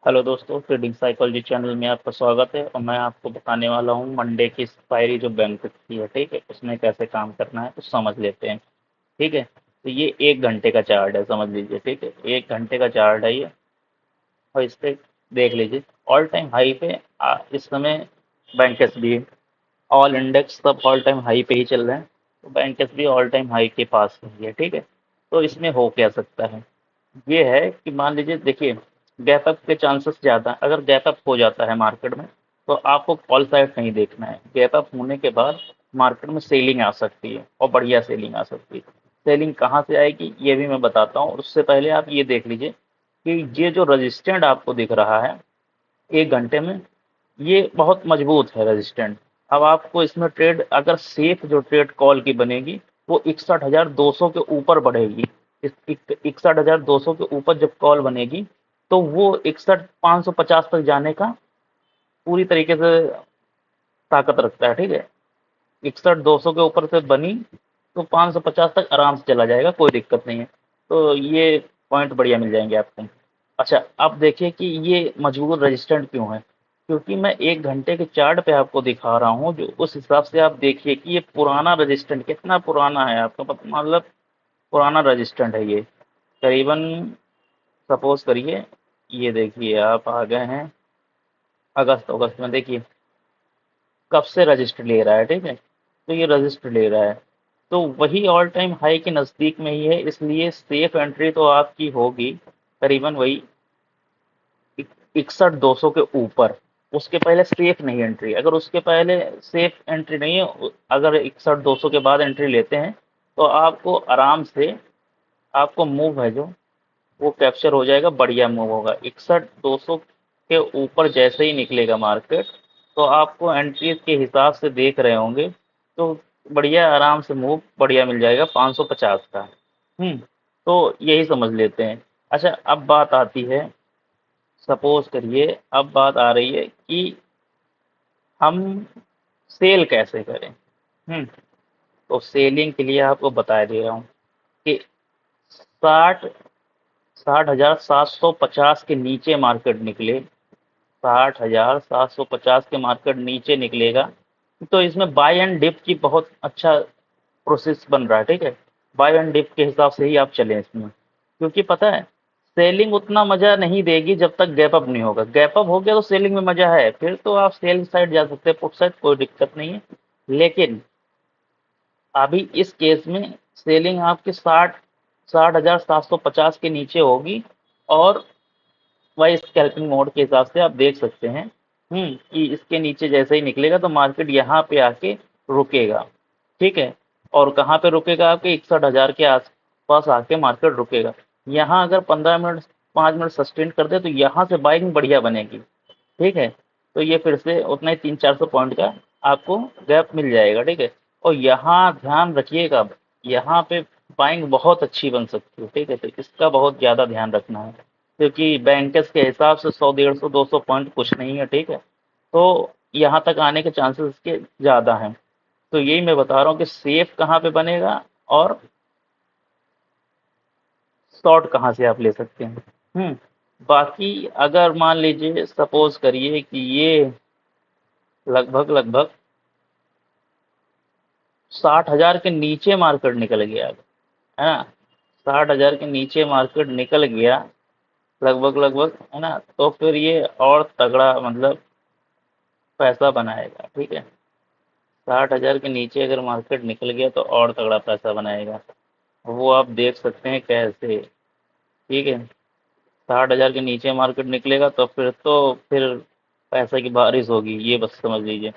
Hello दोस्तों, trading psychology channel में आपका स्वागत है। और मैं आपको बताने वाला हूँ मंडे की एक्सपायरी जो बैंक की है, ठीक है, उसमें कैसे काम करना है, तो समझ लेते हैं। ठीक है, तो ये 1 घंटे का चार्ट है, समझ लीजिए। ठीक है, 1 घंटे का चार्ट है ये। और इस पे देख लीजिए, ऑल टाइम हाई पे इस समय बैंक भी, ऑल इंडेक्स सब ऑल टाइम हाई पे ही चल रहे हैं। तो बैंक भी ऑल टाइम हाई के पास ही है। ठीक है, तो इसमें हो क्या सकता है, ये है कि मान लीजिए, देखिए, गैप अप के चांसेस ज़्यादा हैं। अगर गैप अप हो जाता है मार्केट में, तो आपको कॉल साइड नहीं देखना है। गैप अप होने के बाद मार्केट में सेलिंग आ सकती है, और बढ़िया सेलिंग आ सकती है। सेलिंग कहाँ से आएगी ये भी मैं बताता हूँ। और उससे पहले आप ये देख लीजिए कि ये जो रजिस्टेंट आपको दिख रहा है 1 घंटे में, ये बहुत मजबूत है रजिस्टेंट। अब आपको इसमें ट्रेड, अगर सेफ जो ट्रेड कॉल की बनेगी, वो 61,200 के ऊपर बढ़ेगी। 61,200 के ऊपर जब कॉल बनेगी, तो वो 61,550 तक जाने का पूरी तरीके से ताकत रखता है। ठीक है, 61,200 के ऊपर से बनी तो 550 तक आराम से चला जाएगा, कोई दिक्कत नहीं है। तो ये पॉइंट बढ़िया मिल जाएंगे आपको। अच्छा, अब देखिए कि ये मजबूत रेजिस्टेंट क्यों है। क्योंकि मैं 1 घंटे के चार्ट पे आपको दिखा रहा हूँ, जो उस हिसाब से आप देखिए कि ये पुराना रेजिस्टेंट कितना पुराना है, आपका मतलब पुराना रेजिस्टेंट है ये। करीबन सपोज करिए, ये देखिए आप आ गए हैं अगस्त अगस्त में, देखिए कब से रजिस्टर ले रहा है। ठीक है, तो ये रजिस्टर ले रहा है, तो वही ऑल टाइम हाई के नज़दीक में ही है, इसलिए सेफ एंट्री तो आपकी होगी करीबन वही 61,200 के ऊपर। उसके पहले सेफ नहीं एंट्री, अगर उसके पहले सेफ एंट्री नहीं है, अगर 61,200 के बाद एंट्री लेते हैं, तो आपको आराम से, आपको मूव है जो वो कैप्चर हो जाएगा, बढ़िया मूव होगा। 61,200 के ऊपर जैसे ही निकलेगा मार्केट, तो आपको एंट्री के हिसाब से देख रहे होंगे, तो बढ़िया आराम से मूव बढ़िया मिल जाएगा 550 का। तो यही समझ लेते हैं। अच्छा, अब बात आती है, सपोज करिए, अब बात आ रही है कि हम सेल कैसे करें। हम्म तो सेलिंग के लिए आपको बता दे रहा हूँ कि 60 60,750 के नीचे मार्केट निकले, 60,750 के मार्केट नीचे निकलेगा, तो इसमें बाय एंड डिप की बहुत अच्छा प्रोसेस बन रहा है। ठीक है, बाय एंड डिप के हिसाब से ही आप चलें इसमें। क्योंकि पता है, सेलिंग उतना मजा नहीं देगी जब तक गैप अप नहीं होगा। गैप अप हो गया तो सेलिंग में मजा है, फिर तो आप सेल साइड जा सकते हैं, पुट साइड कोई दिक्कत नहीं है। लेकिन अभी इस केस में सेलिंग आपके 60,750 के नीचे होगी। और वही स्कैल्पिंग मोड के हिसाब से आप देख सकते हैं कि इसके नीचे जैसे ही निकलेगा, तो मार्केट यहाँ पे आके रुकेगा। ठीक है, और कहाँ पे रुकेगा, आपके 61,000 के आसपास आके मार्केट रुकेगा। यहाँ अगर 15 मिनट 5 मिनट सस्टेन कर दे, तो यहाँ से बाइंग बढ़िया बनेगी। ठीक है, तो ये फिर से उतना ही 300-400 पॉइंट का आपको गैप मिल जाएगा। ठीक है, और यहाँ ध्यान रखिएगा, यहाँ पे बाइंग बहुत अच्छी बन सकती है। ठीक है, तो इसका बहुत ज़्यादा ध्यान रखना है, क्योंकि बैंकर्स के हिसाब से 100 150 200 पॉइंट कुछ नहीं है। ठीक है, तो यहाँ तक आने के चांसेस इसके ज़्यादा हैं। तो यही मैं बता रहा हूँ कि सेफ कहाँ पे बनेगा, और शॉर्ट कहाँ से आप ले सकते हैं। बाकी अगर मान लीजिए, सपोज करिए कि ये लगभग लगभग 60,000 के नीचे मार्केट निकल गया, है ना, 60,000 के नीचे मार्केट निकल गया लगभग लगभग, है ना, तो फिर ये और तगड़ा मतलब पैसा बनाएगा। ठीक है, 60,000 के नीचे अगर मार्केट निकल गया तो और तगड़ा पैसा बनाएगा। वो आप देख सकते हैं कैसे। ठीक है, 60,000 के नीचे मार्केट निकलेगा तो फिर पैसे की बारिश होगी, ये बस समझ लीजिए।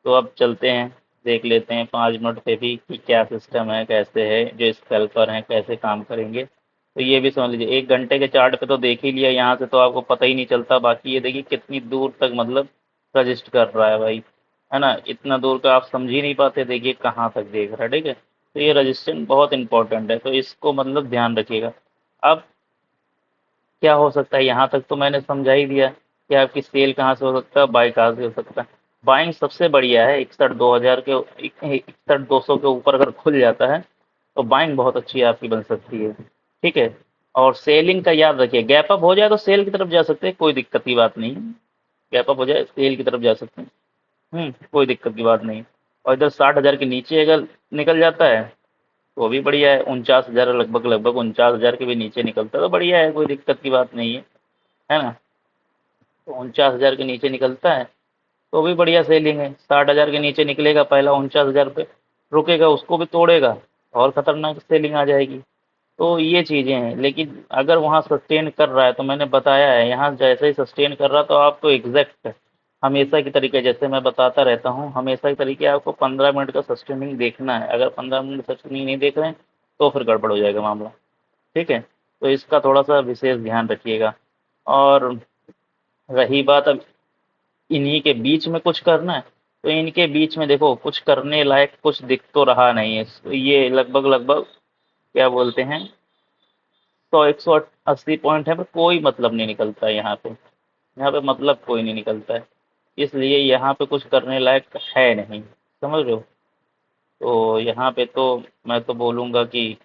तो अब चलते हैं, देख लेते हैं 5 मिनट पे भी कि क्या सिस्टम है, कैसे है, जो स्कैल्पर हैं कैसे काम करेंगे। तो ये भी समझ लीजिए, 1 घंटे के चार्ट पे तो देख ही लिया, यहाँ से तो आपको पता ही नहीं चलता। बाकी ये देखिए कितनी दूर तक मतलब रजिस्ट कर रहा है भाई, है ना, इतना दूर का आप समझ ही नहीं पाते, देखिए कहाँ तक देख रहा है। ठीक है, तो ये रजिस्टेंस बहुत इंपॉर्टेंट है, तो इसको मतलब ध्यान रखिएगा। अब क्या हो सकता है, यहाँ तक तो मैंने समझा ही दिया कि आपकी सेल कहाँ से हो सकता है, बाई कहाँ से हो सकता है। बाइंग सबसे बढ़िया है 61,200 के, 61,200 के ऊपर अगर खुल जाता है, तो बाइंग बहुत अच्छी आपकी बन सकती है। ठीक है, और सेलिंग का याद रखिए, गैप अप हो जाए तो सेल की तरफ जा सकते हैं, कोई दिक्कत की बात नहीं है। गैप अप हो जाए सेल की तरफ जा सकते हैं। कोई दिक्कत की बात नहीं। और इधर 60,000 के नीचे अगर निकल जाता है तो वो भी बढ़िया है, 49,000 लगभग लगभग 49,000 के भी नीचे निकलता है तो बढ़िया है, कोई दिक्कत की बात नहीं है ना। तो 49,000 के नीचे निकलता है तो भी बढ़िया सेलिंग है। 60,000 के नीचे निकलेगा, पहला 49,000 पे रुकेगा, उसको भी तोड़ेगा, और खतरनाक सेलिंग आ जाएगी। तो ये चीज़ें हैं, लेकिन अगर वहाँ सस्टेन कर रहा है तो मैंने बताया है, यहाँ जैसे ही सस्टेन कर रहा तो आपको एग्जैक्ट हमेशा की तरीके, जैसे मैं बताता रहता हूँ, हमेशा की तरीके आपको 15 मिनट का सस्टेनिंग देखना है। अगर 15 मिनट सस्टेनिंग नहीं देख रहे हैं तो फिर गड़बड़ हो जाएगा मामला। ठीक है, तो इसका थोड़ा सा विशेष ध्यान रखिएगा। और रही बात अब इन्हीं के बीच में कुछ करना है, तो इनके बीच में देखो कुछ करने लायक कुछ दिख तो रहा नहीं है। तो ये लगभग लगभग क्या बोलते हैं, 100 180 पॉइंट है, पर कोई मतलब नहीं निकलता है यहाँ पे। यहाँ पे मतलब कोई नहीं निकलता है, इसलिए यहाँ पे कुछ करने लायक है नहीं, समझ रहे हो। तो यहाँ पे तो मैं तो बोलूँगा कि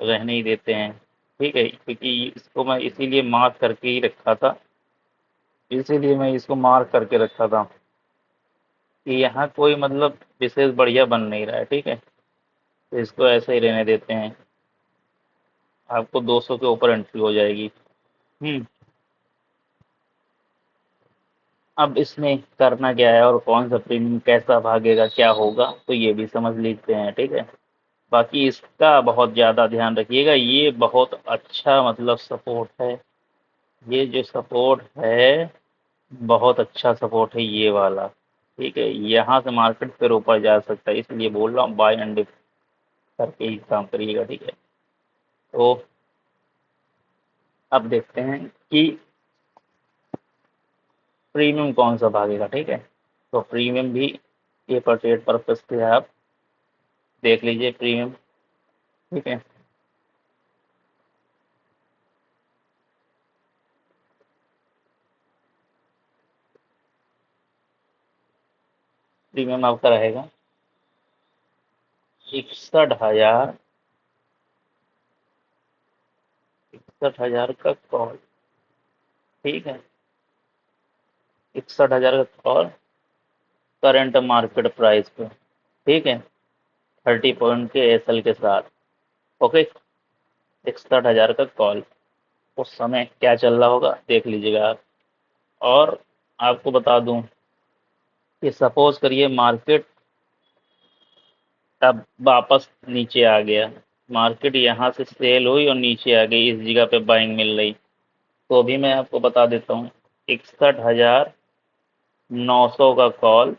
रहने ही देते हैं। ठीक है, क्योंकि इसको मैं इसीलिए मार्क करके ही रखा था, इसीलिए मैं इसको मार्क करके रखा था कि यहाँ कोई मतलब विशेष बढ़िया बन नहीं रहा है। ठीक है, तो इसको ऐसे ही रहने देते हैं। आपको 200 के ऊपर एंट्री हो जाएगी। हम्म अब इसमें करना क्या है और कौन सा प्रीमियम कैसा भागेगा, क्या होगा, तो ये भी समझ लेते हैं। ठीक है, बाकी इसका बहुत ज़्यादा ध्यान रखिएगा, ये बहुत अच्छा मतलब सपोर्ट है। ये जो सपोर्ट है बहुत अच्छा सपोर्ट है ये वाला। ठीक है, यहाँ से मार्केट फिर ऊपर जा सकता है, इसलिए बोल रहा हूँ बाय एंड डिप करके ही काम करिएगा। ठीक है, तो अब देखते हैं कि प्रीमियम कौन सा भागेगा। ठीक है, तो प्रीमियम भी ये पर ट्रेड पर्पज से आप देख लीजिए प्रीमियम। ठीक है, प्रीमियम आपका रहेगा 61,000, 61,000 का कॉल। ठीक है, 61,000 का कॉल करंट मार्केट प्राइस पे। ठीक है, 30 पॉइंट के एसएल के साथ। ओके, 61,000 का कॉल, उस समय क्या चल रहा होगा देख लीजिएगा आप। और आपको बता दूं कि सपोज करिए मार्केट अब वापस नीचे आ गया, मार्केट यहाँ से सेल हुई और नीचे आ गई, इस जगह पे बाइंग मिल रही, तो भी मैं आपको बता देता हूँ 61,900 का कॉल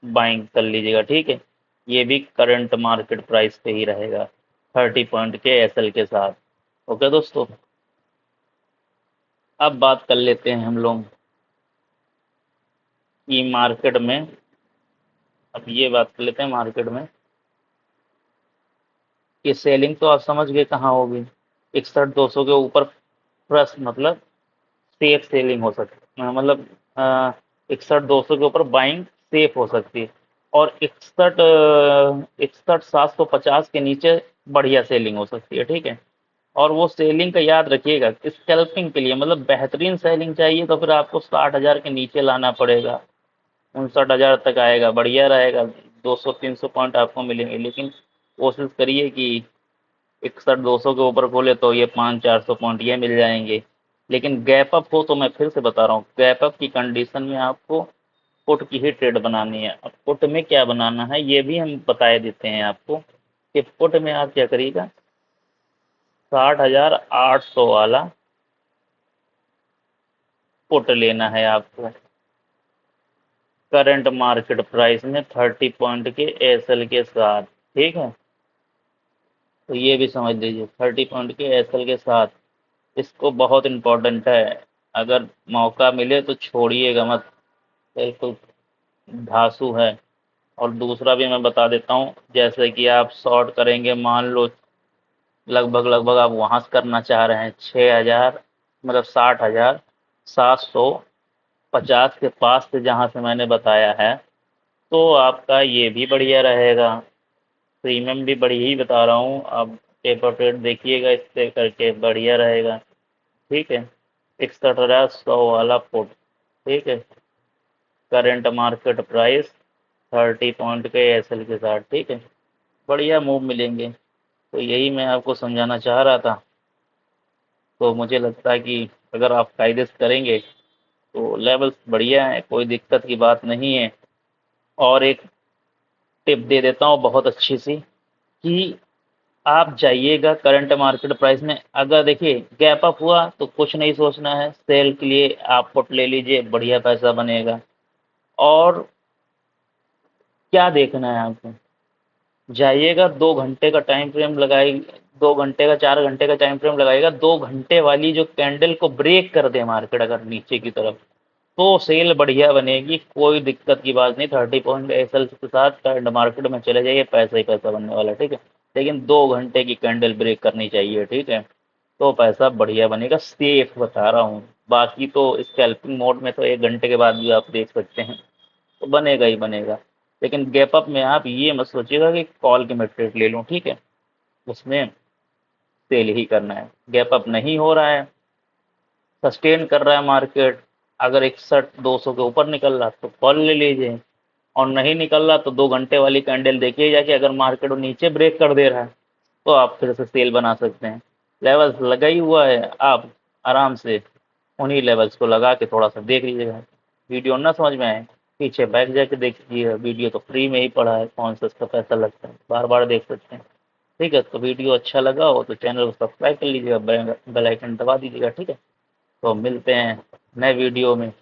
बाइंग कर लीजिएगा। ठीक है, ये भी करंट मार्केट प्राइस पे ही रहेगा, 30 पॉइंट के एसएल के साथ। ओके दोस्तों, अब बात कर लेते हैं हम लोग कि मार्केट में, अब ये बात कर लेते हैं मार्केट में कि सेलिंग तो आप समझ गए कहाँ होगी। 61,200 के ऊपर प्लस मतलब सेफ सेलिंग हो सकती है, मतलब 61,200 के ऊपर बाइंग सेफ हो सकती है। और 61,750 के नीचे बढ़िया सेलिंग हो सकती है। ठीक है, और वो सेलिंग का याद रखिएगा, स्कैल्पिंग के लिए मतलब बेहतरीन सेलिंग चाहिए तो फिर आपको 60,000 के नीचे लाना पड़ेगा, 59,000 तक आएगा, बढ़िया रहेगा, 200 300 पॉइंट आपको मिलेंगे। लेकिन कोशिश करिए कि 61,200 के ऊपर खोले तो ये 500 400 पॉइंट ये मिल जाएंगे। लेकिन गैप अप हो तो मैं फिर से बता रहा हूँ, गैप अप की कंडीशन में आपको पुट की ही ट्रेड बनानी है। अब पुट में क्या बनाना है ये भी हम बता देते हैं आपको कि पुट में आप क्या करिएगा, 60,800 वाला पुट लेना है आपको करंट मार्केट प्राइस में 30 पॉइंट के एसएल के साथ। ठीक है, तो ये भी समझ लीजिए 30 पॉइंट के एसएल के साथ, इसको बहुत इम्पोर्टेंट है। अगर मौका मिले तो छोड़िएगा मत, बिल्कुल धांसू है। और दूसरा भी मैं बता देता हूँ, जैसे कि आप शॉर्ट करेंगे, मान लो लगभग लगभग आप वहाँ से करना चाह रहे हैं 6,000, मतलब 60,750 के पास से जहाँ से मैंने बताया है, तो आपका ये भी बढ़िया रहेगा। प्रीमियम भी बढ़िया ही बता रहा हूँ अब, पेपर ट्रेड देखिएगा, इससे करके बढ़िया रहेगा। ठीक है, 61,100 वाला पुट। ठीक है, करंट मार्केट प्राइस 30 पॉइंट के एसएल के साथ। ठीक है, बढ़िया मूव मिलेंगे। तो यही मैं आपको समझाना चाह रहा था। तो मुझे लगता है कि अगर आप कायदे से करेंगे तो लेवल्स बढ़िया है, कोई दिक्कत की बात नहीं है। और एक टिप दे देता हूँ बहुत अच्छी सी, कि आप जाइएगा करंट मार्केट प्राइस में, अगर देखिए गैप अप हुआ तो कुछ नहीं सोचना है, सेल के लिए आप पुट ले लीजिए, बढ़िया पैसा बनेगा। और क्या देखना है आपको, जाइएगा 2 घंटे का टाइम फ्रेम लगाई, 2 घंटे का 4 घंटे का टाइम फ्रेम लगाइएगा, 2 घंटे वाली जो कैंडल को ब्रेक कर दे मार्केट अगर नीचे की तरफ, तो सेल बढ़िया बनेगी, कोई दिक्कत की बात नहीं। 30 पॉइंट एसएल के साथ करंट मार्केट में चले जाइए, पैसा ही पैसा बनने वाला है। ठीक है, लेकिन 2 घंटे की कैंडल ब्रेक करनी चाहिए। ठीक है, तो पैसा बढ़िया बनेगा, सेफ बता रहा हूँ। बाकी तो स्कैल्पिंग मोड में तो 1 घंटे के बाद भी आप देख सकते हैं, तो बनेगा ही बनेगा। लेकिन गैप अप में आप ये मत सोचिएगा कि कॉल की मैं ट्रेड ले लूँ। ठीक है, उसमें सेल ही करना है। गैप अप नहीं हो रहा है, सस्टेन कर रहा है मार्केट, अगर 61,200 के ऊपर निकल रहा तो कॉल ले लीजिए, और नहीं निकल रहा तो 2 घंटे वाली कैंडल देखिए जाके, अगर मार्केट नीचे ब्रेक कर दे रहा है तो आप फिर से सेल बना सकते हैं। लेवल्स लगा ही हुआ है, आप आराम से उन्हीं लेवल्स को लगा के थोड़ा सा देख लीजिएगा। वीडियो ना समझ में आए, पीछे बैक जाके देखिए, वीडियो तो फ्री में ही पड़ा है, कौन सा इसका पैसा लगता है, बार बार देख सकते हैं। ठीक है, तो वीडियो अच्छा लगा हो तो चैनल को सब्सक्राइब कर लीजिएगा, बेल आइकन दबा दीजिएगा। ठीक है, तो मिलते हैं नए वीडियो में।